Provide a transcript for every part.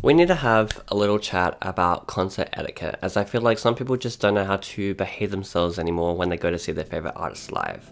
We need to have a little chat about concert etiquette, as I feel like some people just don't know how to behave themselves anymore when they go to see their favorite artists live.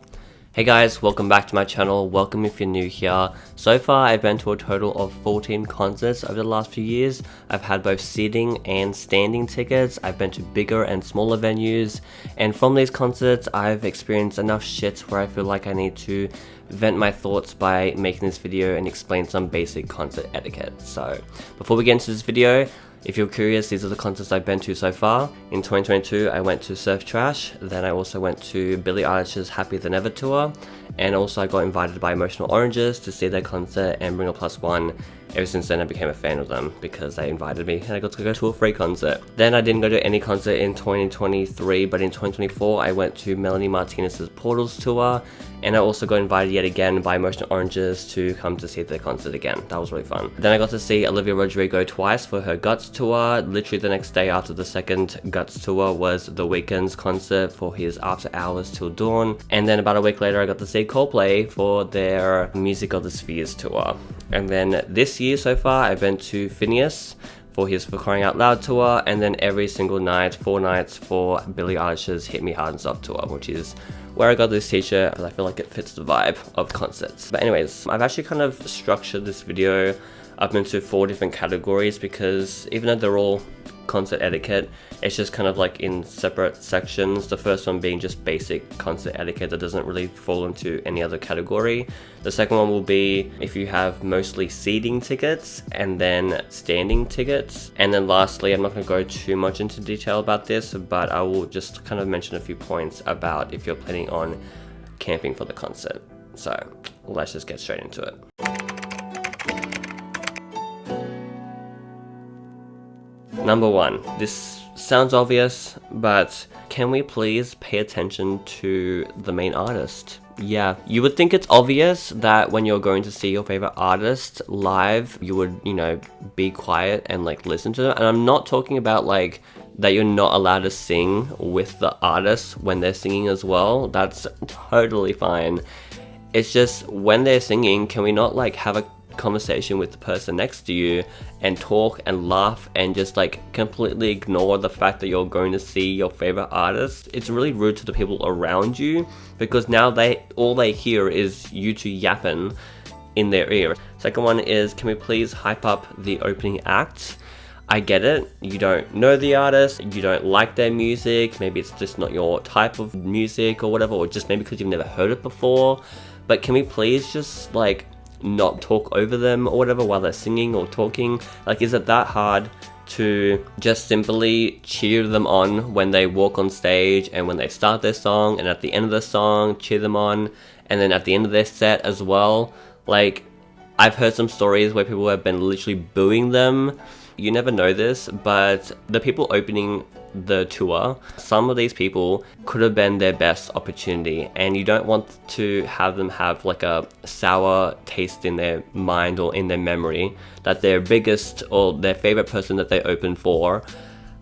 Hey guys, welcome back to my channel. Welcome if you're new here. So far, I've been to a total of 14 concerts over the last few years. I've had both seating and standing tickets. I've been to bigger and smaller venues. And from these concerts, I've experienced enough shit where I feel like I need to vent my thoughts by making this video and explain some basic concert etiquette. So, before we get into this video, if you're curious, these are the concerts I've been to so far. In 2022, I went to Surf Trash, then I also went to Billie Eilish's Happier Than Ever tour, and also I got invited by Emotional Oranges to see their concert and Bring a Plus One. Ever since then, I became a fan of them because they invited me and I got to go to a free concert. Then I didn't go to any concert in 2023, but in 2024, I went to Melanie Martinez's Portals tour, and I also got invited yet again by Emotional Oranges to come to see their concert again. That was really fun. Then I got to see Olivia Rodrigo twice for her Guts tour. Literally the next day after the second Guts tour was the Weeknd's concert for his After Hours Till Dawn. And then about a week later, I got to see Coldplay for their Music of the Spheres tour. And then this year so far, I've been to FINNEAS for his For Crying Out Loud tour, and then every single night, 4 nights for Billie Eilish's Hit Me Hard and Soft tour, which is where I got this t-shirt because I feel like it fits the vibe of concerts. But anyways, I've actually kind of structured this video up into 4 different categories because even though they're all concert etiquette, it's just kind of like in separate sections. The first one being just basic concert etiquette that doesn't really fall into any other category. The second one will be if you have mostly seating tickets and then standing tickets. And then lastly, I'm not going to go too much into detail about this, but I will just kind of mention a few points about if you're planning on camping for the concert. So let's just get straight into it. Number 1, this sounds obvious, but can we please pay attention to the main artist? Yeah, you would think it's obvious that when you're going to see your favorite artist live, you would, be quiet and like listen to them. And I'm not talking about like that you're not allowed to sing with the artist when they're singing as well. That's totally fine. It's just when they're singing, can we not like have a conversation with the person next to you and talk and laugh and just like completely ignore the fact that you're going to see your favorite artist? It's really rude to the people around you because now all they hear is you two yapping in their ear. Second one is, can we please hype up the opening act? I get it, you don't know the artist, you don't like their music, maybe it's just not your type of music or whatever, or just maybe because you've never heard it before, but can we please just like not talk over them or whatever while they're singing or talking? Like, is it that hard to just simply cheer them on when they walk on stage and when they start their song, and at the end of the song cheer them on, and then at the end of their set as well? Like, I've heard some stories where people have been literally booing them. You never know this, but the people opening the tour, some of these people could have been their best opportunity, and you don't want to have them have like a sour taste in their mind or in their memory that their biggest or their favorite person that they opened for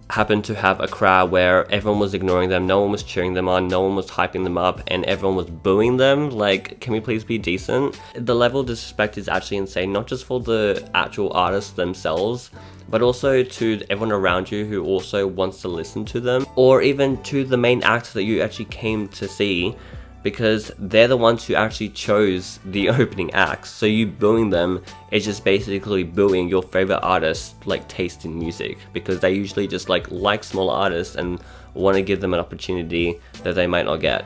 happened to have a crowd where everyone was ignoring them, no one was cheering them on, no one was hyping them up, and everyone was booing them. Like, can we please be decent? The level of disrespect is actually insane, not just for the actual artists themselves, but also to everyone around you who also wants to listen to them, or even to the main act that you actually came to see, because they're the ones who actually chose the opening acts. So you booing them is just basically booing your favorite artist's like taste in music, because they usually just like small artists and want to give them an opportunity that they might not get.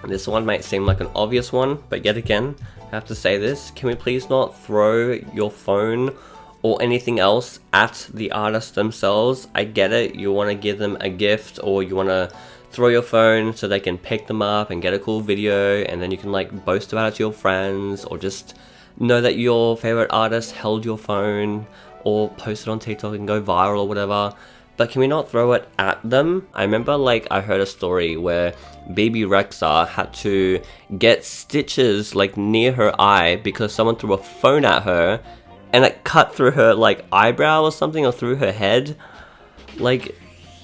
This one might seem like an obvious one, but yet again, I have to say this. Can we please not throw your phone or anything else at the artist themselves? I get it, you want to give them a gift, or you want to throw your phone so they can pick them up and get a cool video, and then you can like boast about it to your friends, or just know that your favorite artist held your phone, or post it on TikTok and go viral or whatever. But can we not throw it at them? I remember like I heard a story where BB Rexa had to get stitches like near her eye because someone threw a phone at her and it cut through her like eyebrow or something, or through her head. Like,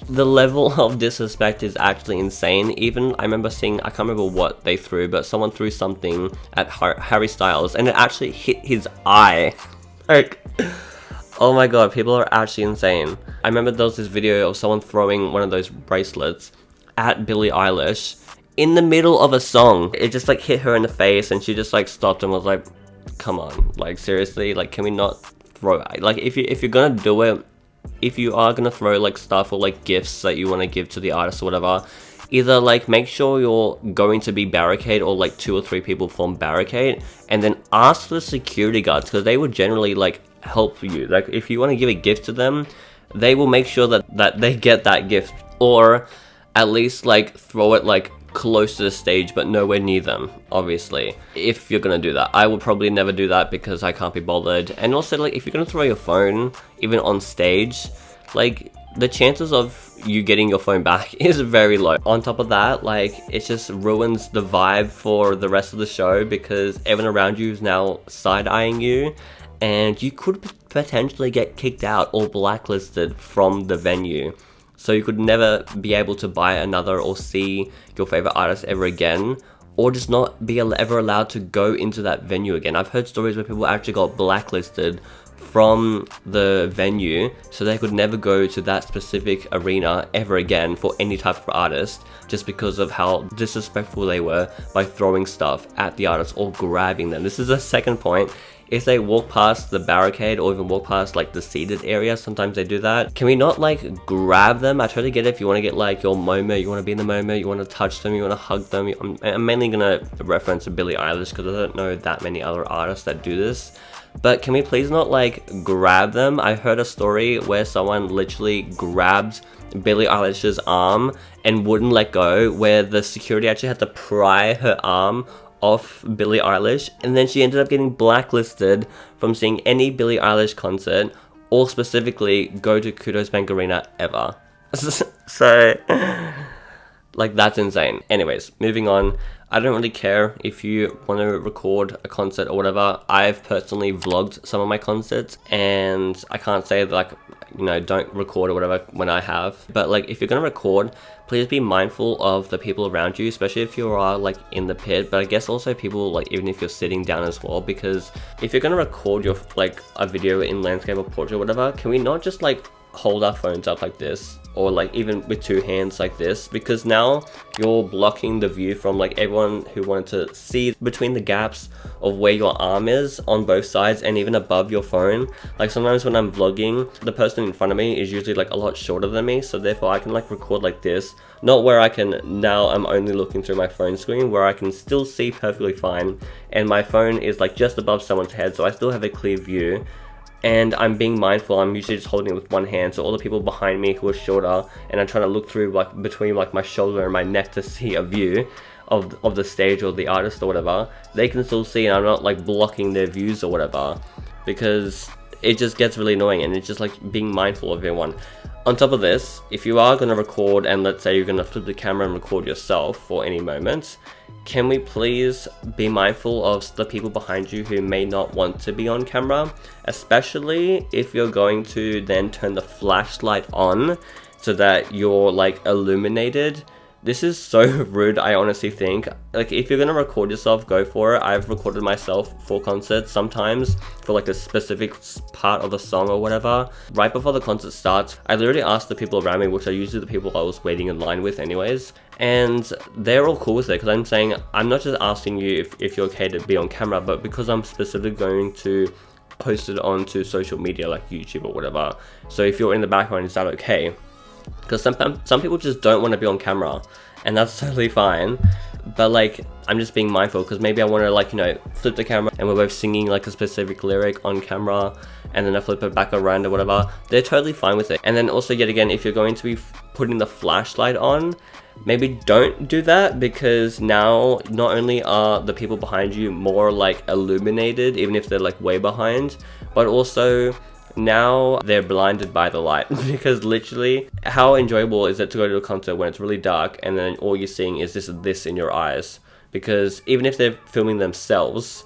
the level of disrespect is actually insane. Even I remember seeing, I can't remember what they threw, but someone threw something at Harry Styles and it actually hit his eye. Like, Oh my god, people are actually insane. I remember there was this video of someone throwing one of those bracelets at Billie Eilish in the middle of a song. It just like hit her in the face and she just like stopped and was like, come on, like seriously, like can we not throw, like if you're gonna do it, if you are gonna throw like stuff or like gifts that you want to give to the artist or whatever, either like make sure you're going to be barricade or like 2 or 3 people form barricade, and then ask the security guards, because they would generally like help you. Like if you want to give a gift to them, they will make sure that they get that gift, or at least like throw it like close to the stage but nowhere near them, obviously, if you're gonna do that. I would probably never do that because I can't be bothered. And also, like if you're gonna throw your phone even on stage, like the chances of you getting your phone back is very low. On top of that, like it just ruins the vibe for the rest of the show, because everyone around you is now side-eyeing you, and you could potentially get kicked out or blacklisted from the venue. So you could never be able to buy another or see your favorite artist ever again, or just not be ever allowed to go into that venue again. I've heard stories where people actually got blacklisted from the venue, so they could never go to that specific arena ever again for any type of artist, just because of how disrespectful they were by throwing stuff at the artist or grabbing them. This is the second point. If they walk past the barricade or even walk past like the seated area, sometimes they do that. Can we not like grab them? I totally get it if you want to get like your moment, you want to be in the moment, you want to touch them, you want to hug them. I'm mainly gonna reference to Billie Eilish because I don't know that many other artists that do this. But can we please not like grab them? I heard a story where someone literally grabbed Billie Eilish's arm and wouldn't let go, where the security actually had to pry her arm off Billie Eilish, and then she ended up getting blacklisted from seeing any Billie Eilish concert, or specifically go to Kudos Bank Arena ever. So like that's insane. Anyways, moving on. I don't really care if you want to record a concert or whatever. I've personally vlogged some of my concerts, and I can't say that like, you know, don't record or whatever when I have. But like if you're gonna record, please be mindful of the people around you, especially if you are like in the pit, but I guess also people like even if you're sitting down as well, because if you're gonna record your like a video in landscape or portrait or whatever, can we not just like hold our phones up like this, or like even with 2 hands like this, because now you're blocking the view from like everyone who wanted to see between the gaps of where your arm is on both sides and even above your phone. Like sometimes when I'm vlogging, the person in front of me is usually like a lot shorter than me, so therefore I can like record like this, not where I can, now I'm only looking through my phone screen where I can still see perfectly fine, and my phone is like just above someone's head, so I still have a clear view. And I'm being mindful, I'm usually just holding it with one hand, so all the people behind me who are shorter, and I'm trying to look through like between like my shoulder and my neck to see a view of the stage or the artist or whatever, they can still see, and I'm not like blocking their views or whatever, because it just gets really annoying, and it's just like being mindful of everyone. On top of this, if you are going to record, and let's say you're going to flip the camera and record yourself for any moment, can we please be mindful of the people behind you who may not want to be on camera, especially if you're going to then turn the flashlight on so that you're like illuminated. This is so rude, I honestly think. Like, if you're gonna record yourself, go for it. I've recorded myself for concerts sometimes, for like a specific part of a song or whatever. Right before the concert starts, I literally asked the people around me, which are usually the people I was waiting in line with anyways, and they're all cool with it, because I'm saying, I'm not just asking you if you're okay to be on camera, but because I'm specifically going to post it onto social media like YouTube or whatever. So if you're in the background, is that okay? Because some people just don't want to be on camera, and that's totally fine. But like, I'm just being mindful, because maybe I want to like, you know, flip the camera and we're both singing like a specific lyric on camera, and then I flip it back around or whatever. They're totally fine with it. And then also, yet again, if you're going to be putting the flashlight on, maybe don't do that, because now not only are the people behind you more like illuminated, even if they're like way behind, but also now they're blinded by the light. Because literally, how enjoyable is it to go to a concert when it's really dark and then all you're seeing is this in your eyes? Because even if they're filming themselves,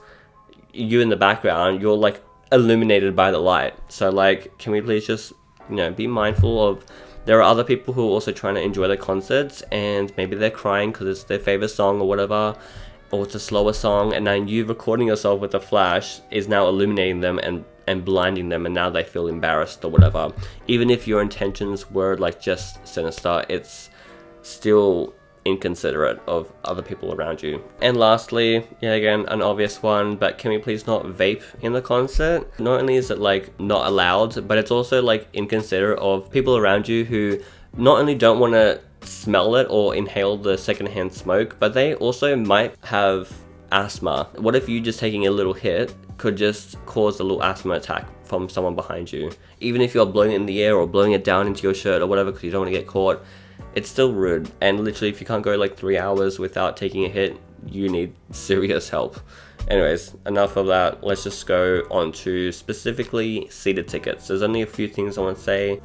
you in the background, you're like illuminated by the light. So like, can we please just, you know, be mindful of, there are other people who are also trying to enjoy their concerts, and maybe they're crying because it's their favorite song or whatever, or it's a slower song, and then you recording yourself with a flash is now illuminating them and and blinding them, and now they feel embarrassed or whatever. Even if your intentions were like just sinister, it's still inconsiderate of other people around you. And lastly, yeah, again, an obvious one, but can we please not vape in the concert? Not only is it like not allowed, but it's also like inconsiderate of people around you who not only don't want to smell it or inhale the secondhand smoke, but they also might have asthma. What if you just taking a little hit could just cause a little asthma attack from someone behind you? Even if you're blowing it in the air or blowing it down into your shirt or whatever because you don't want to get caught, it's still rude. And literally, if you can't go like 3 hours without taking a hit, you need serious help. Anyways, enough of that. Let's just go on to specifically seated tickets. There's only a few things I want to say.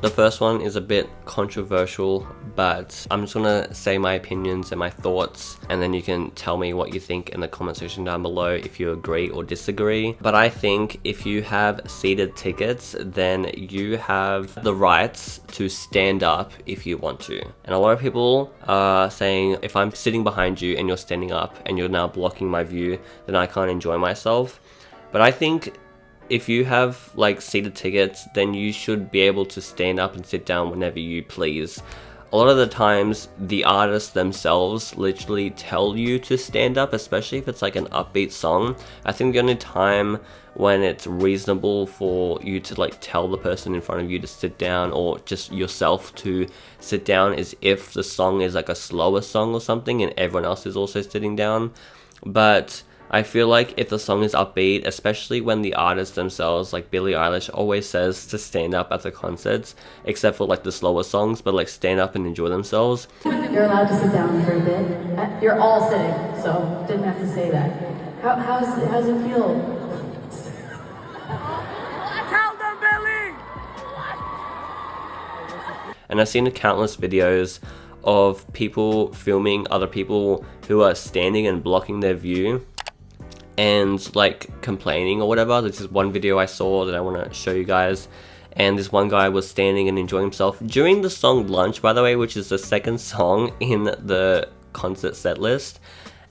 The first one is a bit controversial, but I'm just gonna say my opinions and my thoughts, and then you can tell me what you think in the comment section down below if you agree or disagree. But I think if you have seated tickets, then you have the rights to stand up if you want to. And a lot of people are saying, if I'm sitting behind you and you're standing up and you're now blocking my view, then I can't enjoy myself. But I think if you have like seated tickets, then you should be able to stand up and sit down whenever you please. A lot of the times, the artists themselves literally tell you to stand up, especially if it's like an upbeat song. I think the only time when it's reasonable for you to like tell the person in front of you to sit down, or just yourself to sit down, is if the song is like a slower song or something and everyone else is also sitting down. But I feel like if the song is upbeat, especially when the artists themselves, like Billie Eilish, always says to stand up at the concerts, except for like the slower songs, but like stand up and enjoy themselves. You're allowed to sit down for a bit. You're all sitting, so didn't have to say that. How's it feel? Tell them, Billie! And I've seen countless videos of people filming other people who are standing and blocking their view and like complaining or whatever. This is one video I saw that I want to show you guys, and this one guy was standing and enjoying himself during the song Lunch, by the way, which is the second song in the concert set list.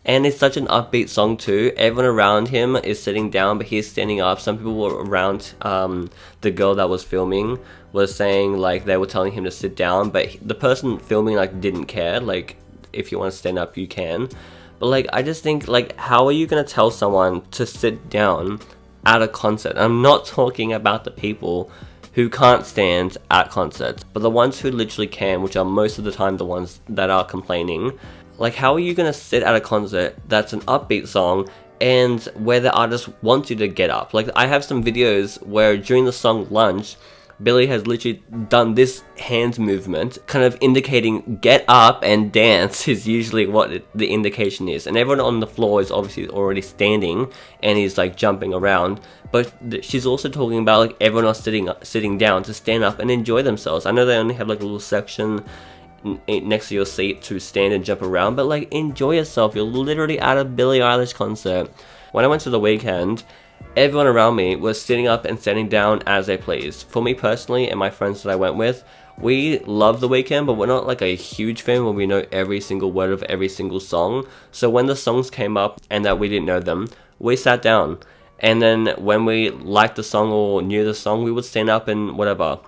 And it's such an upbeat song too. Everyone around him is sitting down, but he's standing up. Some people were around the girl that was filming was saying like they were telling him to sit down, but the person filming like didn't care. Like, if you want to stand up, you can. But like, I just think like, how are you gonna tell someone to sit down at a concert? I'm not talking about the people who can't stand at concerts, but the ones who literally can, which are most of the time the ones that are complaining. Like, how are you gonna sit at a concert that's an upbeat song and where the artist wants you to get up? Like, I have some videos where during the song Lunch, Billie has literally done this hand movement, kind of indicating get up and dance is usually what the indication is. And everyone on the floor is obviously already standing and he's like jumping around. But she's also talking about like everyone else sitting down to stand up and enjoy themselves. I know they only have like a little section next to your seat to stand and jump around, but like, enjoy yourself. You're literally at a Billie Eilish concert. When I went to the Weeknd, everyone around me was sitting up and standing down as they pleased. For me personally and my friends that I went with, we love the Weeknd, but we're not like a huge fan where we know every single word of every single song. So when the songs came up and that we didn't know them, we sat down. And then when we liked the song or knew the song, we would stand up and whatever.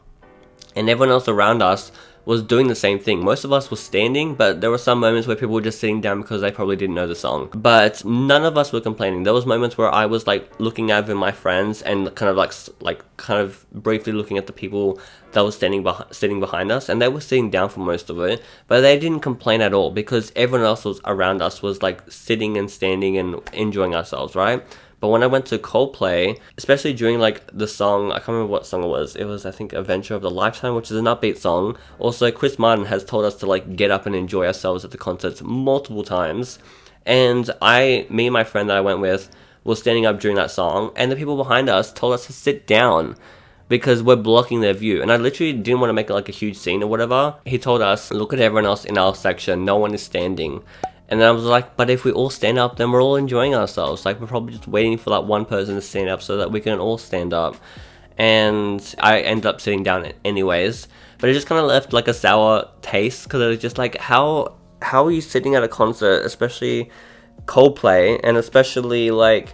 And everyone else around us was doing the same thing. Most of us were standing, but there were some moments where people were just sitting down because they probably didn't know the song. But none of us were complaining. There was moments where I was like looking over my friends and kind of briefly looking at the people that were sitting behind us, and they were sitting down for most of it, but they didn't complain at all because everyone else was around us was like sitting and standing and enjoying ourselves, right? But when I went to Coldplay, especially during like the song, I can't remember what song it was I think Adventure of the Lifetime, which is an upbeat song. Also, Chris Martin has told us to like get up and enjoy ourselves at the concerts multiple times. And me and my friend that I went with was standing up during that song, and the people behind us told us to sit down because we're blocking their view. And I literally didn't want to make like a huge scene or whatever. He told us, look at everyone else in our section, no one is standing. And then I was like, but if we all stand up, then we're all enjoying ourselves. Like, we're probably just waiting for that one person to stand up so that we can all stand up. And I ended up sitting down anyways. But it just kind of left like a sour taste, because it was just like, how are you sitting at a concert, especially Coldplay, and especially like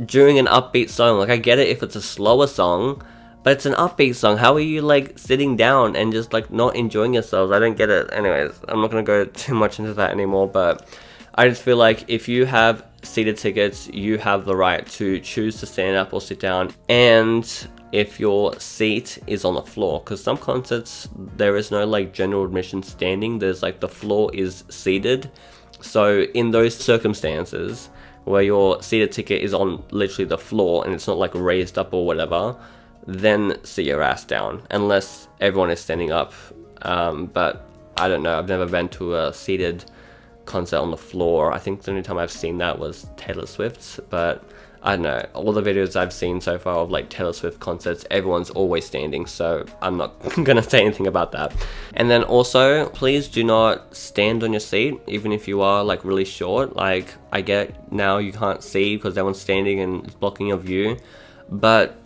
during an upbeat song. Like I get it if it's a slower song, but it's an upbeat song. How are you like sitting down and just like not enjoying yourselves? I don't get it. Anyways, I'm not gonna go too much into that anymore, but I just feel like if you have seated tickets, you have the right to choose to stand up or sit down, and if your seat is on the floor, because some concerts there is no like general admission standing, there's like the floor is seated. So in those circumstances where your seated ticket is on literally the floor and it's not like raised up or whatever, then sit your ass down, unless everyone is standing up. But I don't know, I've never been to a seated concert on the floor. I think the only time I've seen that was Taylor Swift's, but I don't know, all the videos I've seen so far of like Taylor Swift concerts, everyone's always standing, so I'm not gonna say anything about that. And then also, please do not stand on your seat, even if you are like really short. Like, I get now you can't see because everyone's standing and it's blocking your view, but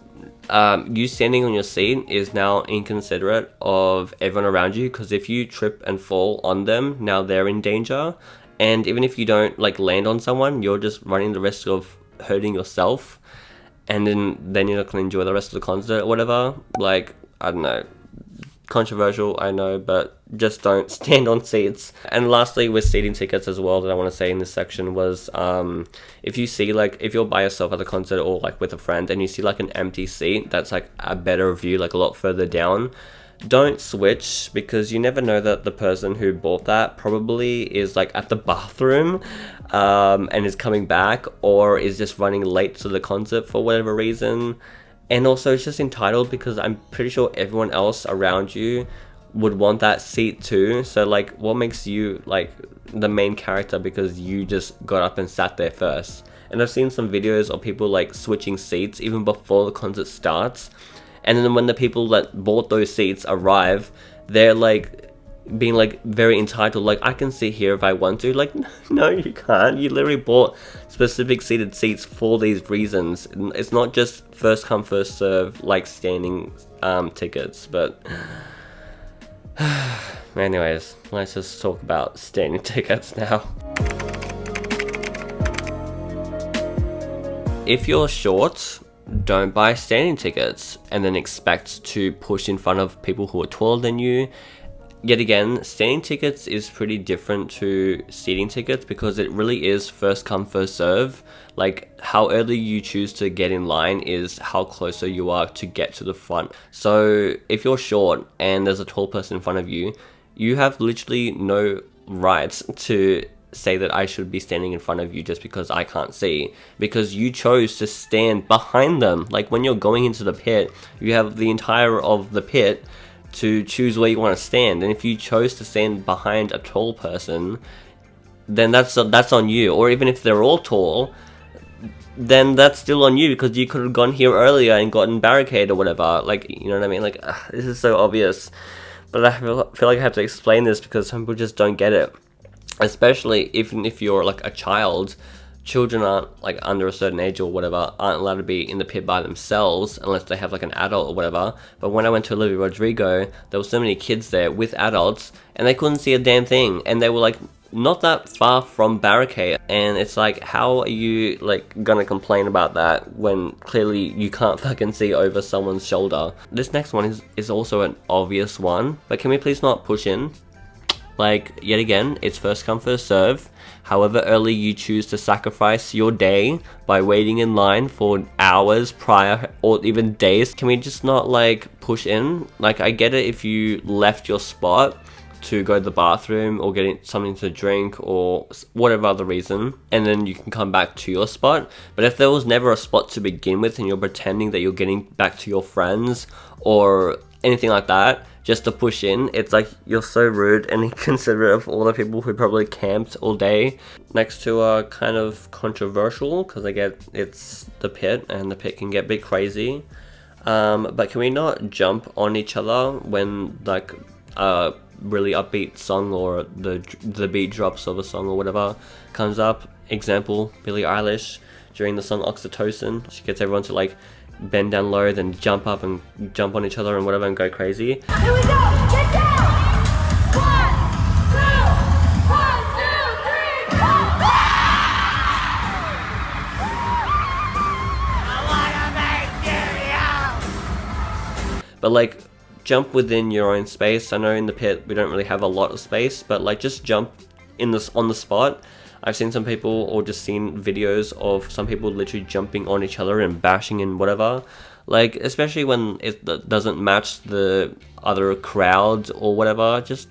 you standing on your seat is now inconsiderate of everyone around you, because if you trip and fall on them, now they're in danger. And even if you don't like land on someone, you're just running the risk of hurting yourself, and then you're not going to enjoy the rest of the concert or whatever. Like, I don't know, controversial, I know, but just don't stand on seats. And lastly, with seating tickets as well, that I want to say in this section was, if you see like, if you're by yourself at a concert or like with a friend and you see like an empty seat that's like a better view, like a lot further down, don't switch, because you never know that the person who bought that probably is like at the bathroom and is coming back, or is just running late to the concert for whatever reason. And also it's just entitled, because I'm pretty sure everyone else around you would want that seat too. So like, what makes you like the main character because you just got up and sat there first? And I've seen some videos of people like switching seats even before the concert starts. And then when the people that bought those seats arrive, they're like being like very entitled, like, I can sit here if I want to. Like, no, you can't. You literally bought specific seated seats for these reasons. It's not just first come first serve like standing tickets. But anyways, let's just talk about standing tickets now. If you're short, don't buy standing tickets and then expect to push in front of people who are taller than you. Yet again, standing tickets is pretty different to seating tickets, because it really is first come first serve. Like, how early you choose to get in line is how closer you are to get to the front. So if you're short and there's a tall person in front of you, you have literally no right to say that I should be standing in front of you just because I can't see, because you chose to stand behind them. Like, when you're going into the pit, you have the entire of the pit to choose where you want to stand, and if you chose to stand behind a tall person, then that's on you. Or even if they're all tall, then that's still on you, because you could have gone here earlier and gotten barricade or whatever. Like, you know what I mean? Like, this is so obvious, but I feel like I have to explain this because some people just don't get it. Especially even if you're like a child, children aren't like under a certain age or whatever, aren't allowed to be in the pit by themselves unless they have like an adult or whatever. But when I went to Olivia Rodrigo, there were so many kids there with adults and they couldn't see a damn thing, and they were like not that far from barricade. And it's like, how are you like gonna complain about that when clearly you can't fucking see over someone's shoulder? This next one is also an obvious one, but can we please not push in? Like, yet again, it's first come first serve. However early you choose to sacrifice your day by waiting in line for hours prior or even days, can we just not like push in? Like, I get it if you left your spot to go to the bathroom or getting something to drink or whatever other reason, and then you can come back to your spot. But if there was never a spot to begin with and you're pretending that you're getting back to your friends or anything like that just to push in, it's like you're so rude and inconsiderate of all the people who probably camped all day. Next to a kind of controversial, because I get it's the pit and the pit can get a bit crazy, but can we not jump on each other when like a really upbeat song or the beat drops of a song or whatever comes up? Example, Billie Eilish during the song Oxytocin, she gets everyone to like bend down low, then jump up and jump on each other and whatever and go crazy. Here we go! Get down! 1, 2, 1, 2, 3, 4! but like jump within your own space. I know in the pit we don't really have a lot of space, but like just jump in this on the spot. I've seen some people, or just seen videos of some people literally jumping on each other and bashing and whatever. Like, especially when it doesn't match the other crowd or whatever, just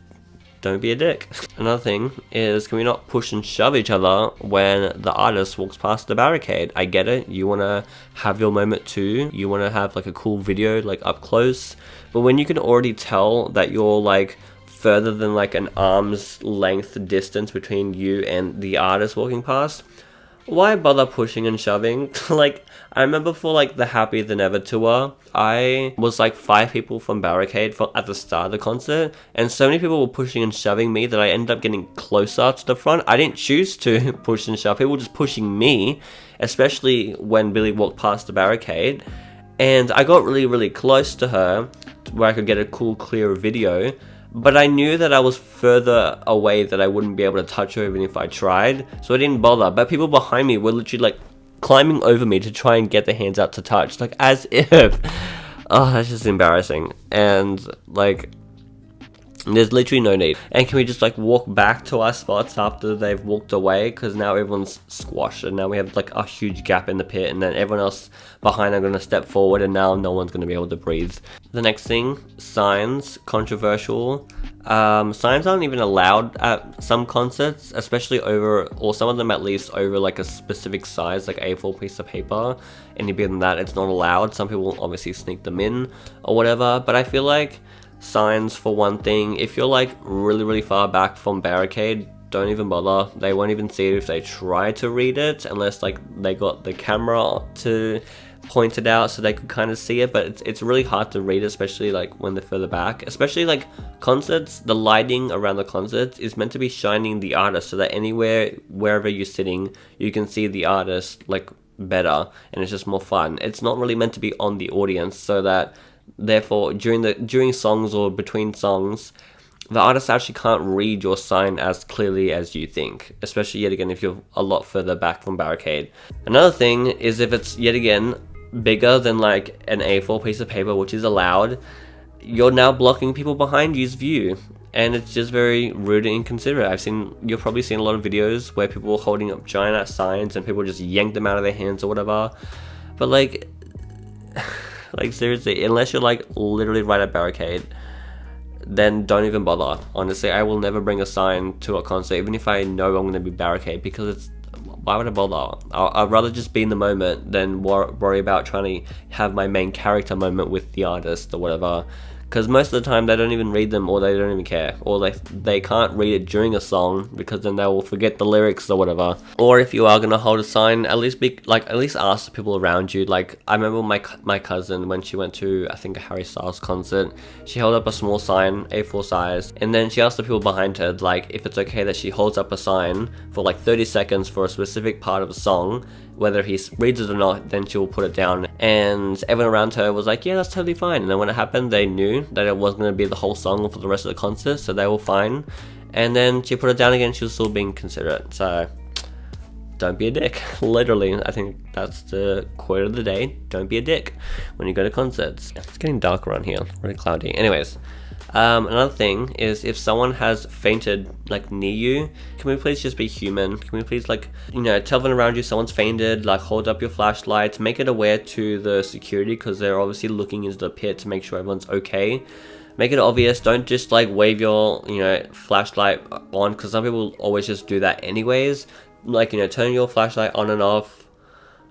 don't be a dick. Another thing is, can we not push and shove each other when the artist walks past the barricade? I get it, you want to have your moment too, you want to have like a cool video like up close, but when you can already tell that you're like further than like an arm's length distance between you and the artist walking past, why bother pushing and shoving? Like, I remember for like the Happy Than Ever tour, I was like 5 people from barricade at the start of the concert, and so many people were pushing and shoving me that I ended up getting closer to the front. I didn't choose to push and shove, people were just pushing me, especially when Billie walked past the barricade, and I got really close to her where I could get a cool clear video. But I knew that I was further away that I wouldn't be able to touch her even if I tried, so I didn't bother. But people behind me were literally like climbing over me to try and get their hands out to touch, like as if. Oh, that's just embarrassing. And like, there's literally no need. And can we just like walk back to our spots after they've walked away? Because now everyone's squashed and now we have like a huge gap in the pit, and then everyone else behind are going to step forward, and now no one's going to be able to breathe. The next thing, signs, controversial. Signs aren't even allowed at some concerts, especially over, or some of them at least, over like a specific size, like A4 piece of paper. Any bigger than that, it's not allowed. Some people obviously sneak them in or whatever, but I feel like signs, for one thing, if you're like really far back from barricade, don't even bother. They won't even see it if they try to read it, unless like they got the camera to point it out so they could kind of see it. But it's really hard to read, especially like when they're further back. Especially like concerts, the lighting around the concerts is meant to be shining the artist, so that anywhere, wherever you're sitting, you can see the artist like better, and it's just more fun. It's not really meant to be on the audience, so that therefore during songs or between songs, the artist actually can't read your sign as clearly as you think, especially yet again if you're a lot further back from barricade. Another thing is, if it's yet again bigger than like an A4 piece of paper, which is allowed, you're now blocking people behind you's view, and it's just very rude and inconsiderate. You've probably seen a lot of videos where people are holding up giant ass signs and people just yank them out of their hands or whatever, but like like seriously, unless you're like literally right at barricade, then don't even bother. Honestly, I will never bring a sign to a concert, even if I know I'm going to be barricade, because why would I bother? I'd rather just be in the moment than worry about trying to have my main character moment with the artist or whatever. Because most of the time they don't even read them, or they don't even care, or they can't read it during a song because then they will forget the lyrics or whatever. Or if you are gonna hold a sign, at least ask the people around you. Like, I remember my cousin, when she went to, I think, a Harry Styles concert, she held up a small sign, A4 size, and then she asked the people behind her like if it's okay that she holds up a sign for like 30 seconds for a specific part of a song. Whether he reads it or not, then she'll put it down. And everyone around her was like, yeah, that's totally fine. And then when it happened, they knew that it wasn't going to be the whole song for the rest of the concert, so they were fine. And then she put it down again, she was still being considerate. So don't be a dick. Literally, I think that's the quote of the day. Don't be a dick when you go to concerts. It's getting dark around here, really cloudy. Anyways, another thing is, if someone has fainted like near you, can we please just be human? Can we please, like, you know, tell them around you someone's fainted, like hold up your flashlight, make it aware to the security, because they're obviously looking into the pit to make sure everyone's okay. Make it obvious. Don't just like wave your, you know, flashlight on, because some people always just do that anyways. Like, you know, turn your flashlight on and off.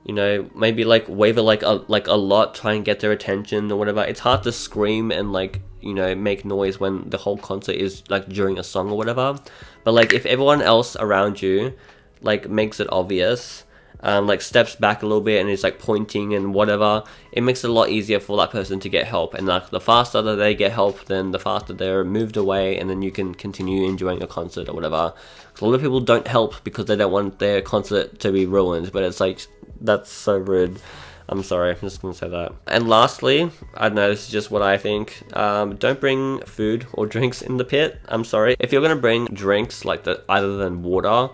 You know, maybe like wave it like a lot, try and get their attention or whatever. It's hard to scream and like, you know, make noise when the whole concert is like during a song or whatever. But like, if everyone else around you like makes it obvious, like steps back a little bit and is like pointing and whatever, it makes it a lot easier for that person to get help. And like, the faster that they get help, then the faster they're moved away, and then you can continue enjoying a concert or whatever. A lot of people don't help because they don't want their concert to be ruined, but it's like, that's so rude. I'm sorry, I'm just gonna say that. And lastly, I don't know, this is just what I think, don't bring food or drinks in the pit. I'm sorry. If you're gonna bring drinks like other than water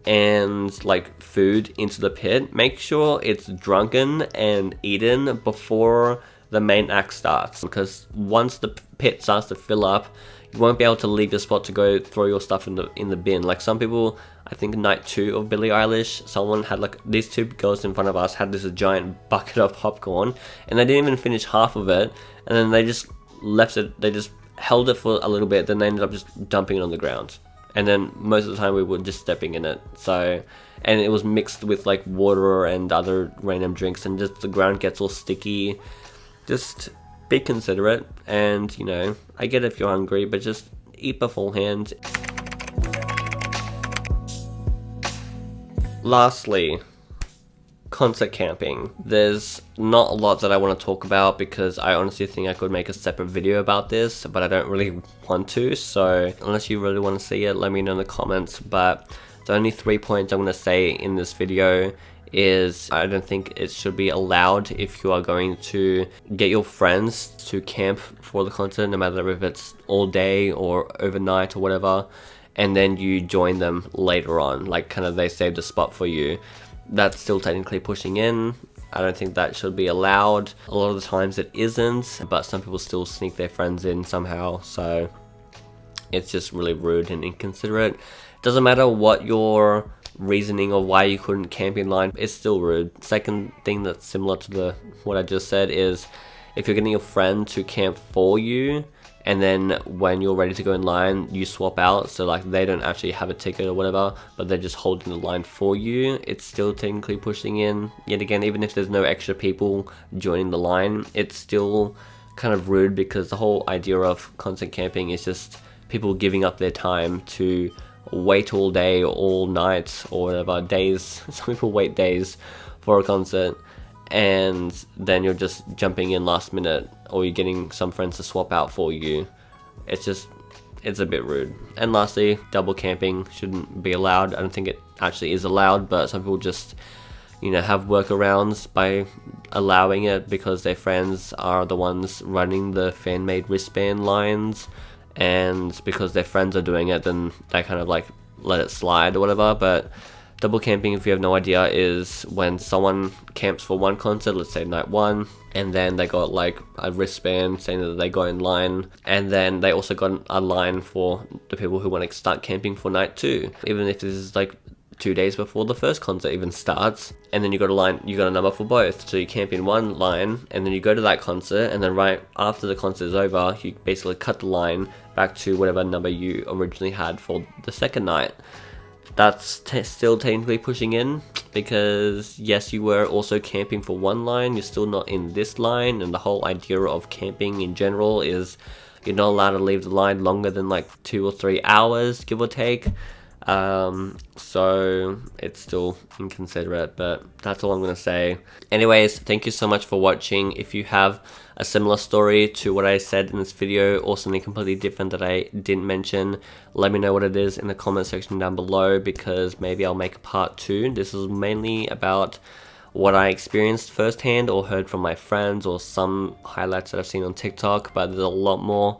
and like food into the pit, make sure it's drunken and eaten before the main act starts, because once the pit starts to fill up, you won't be able to leave your spot to go throw your stuff in the bin. Like some people, I think night 2 of Billie Eilish, someone had like, these 2 girls in front of us had this giant bucket of popcorn, and they didn't even finish half of it, and then they just left it, they just held it for a little bit, then they ended up just dumping it on the ground. And then most of the time we were just stepping in it. So, and it was mixed with like water and other random drinks, and just the ground gets all sticky. Just be considerate, and you know, I get if you're hungry, but just eat beforehand. Lastly, concert camping. There's not a lot that I want to talk about because I honestly think I could make a separate video about this, but I don't really want to, so unless you really want to see it, let me know in the comments. But the only 3 points I'm going to say in this video is I don't think it should be allowed if you are going to get your friends to camp for the concert, no matter if it's all day or overnight or whatever, and then you join them later on, like kind of they saved a spot for you. That's still technically pushing in. I don't think that should be allowed. A lot of the times it isn't, but some people still sneak their friends in somehow, so it's just really rude and inconsiderate. Doesn't matter what your reasoning or why you couldn't camp in line, it's still rude. Second thing that's similar to what I just said is if you're getting your friend to camp for you, and then when you're ready to go in line, you swap out, so like they don't actually have a ticket or whatever, but they're just holding the line for you, it's still technically pushing in. Yet again, even if there's no extra people joining the line, it's still kind of rude, because the whole idea of concert camping is just people giving up their time to wait all day or all night or whatever, days. Some people wait days for a concert, and then you're just jumping in last minute, or you're getting some friends to swap out for you. It's a bit rude. And lastly, double camping shouldn't be allowed. I don't think it actually is allowed, but some people just, you know, have workarounds by allowing it because their friends are the ones running the fan-made wristband lines, and because their friends are doing it, then they kind of like let it slide or whatever. But double camping, if you have no idea, is when someone camps for one concert, let's say night 1, and then they got like a wristband saying that they got in line, and then they also got a line for the people who want to start camping for night 2, even if this is like 2 days before the first concert even starts. And then you got a line, you got a number for both, so you camp in one line, and then you go to that concert, and then right after the concert is over, you basically cut the line back to whatever number you originally had for the second night. That's still technically pushing in, because yes, you were also camping for one line, you're still not in this line, and the whole idea of camping in general is you're not allowed to leave the line longer than like 2 or 3 hours, give or take. So it's still inconsiderate, but that's all I'm gonna say. Anyways, thank you so much for watching. If you have a similar story to what I said in this video, or something completely different that I didn't mention, let me know what it is in the comment section down below, because maybe I'll make a part 2. This is mainly about what I experienced firsthand or heard from my friends, or some highlights that I've seen on TikTok, but there's a lot more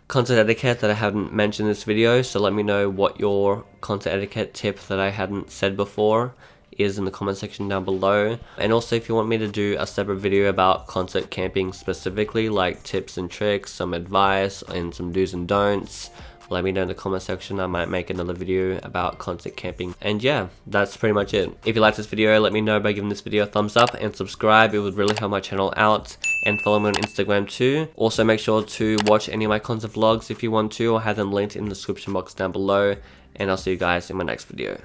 concert etiquette that I haven't mentioned in this video, so let me know what your concert etiquette tip that I hadn't said before is in the comment section down below. And also, if you want me to do a separate video about concert camping specifically, like tips and tricks, some advice, and some do's and don'ts, let me know in the comment section. I might make another video about concert camping. And yeah, that's pretty much it. If you like this video, let me know by giving this video a thumbs up and subscribe. It would really help my channel out. And follow me on Instagram too. Also, make sure to watch any of my concert vlogs if you want to. I'll have them linked in the description box down below. And I'll see you guys in my next video.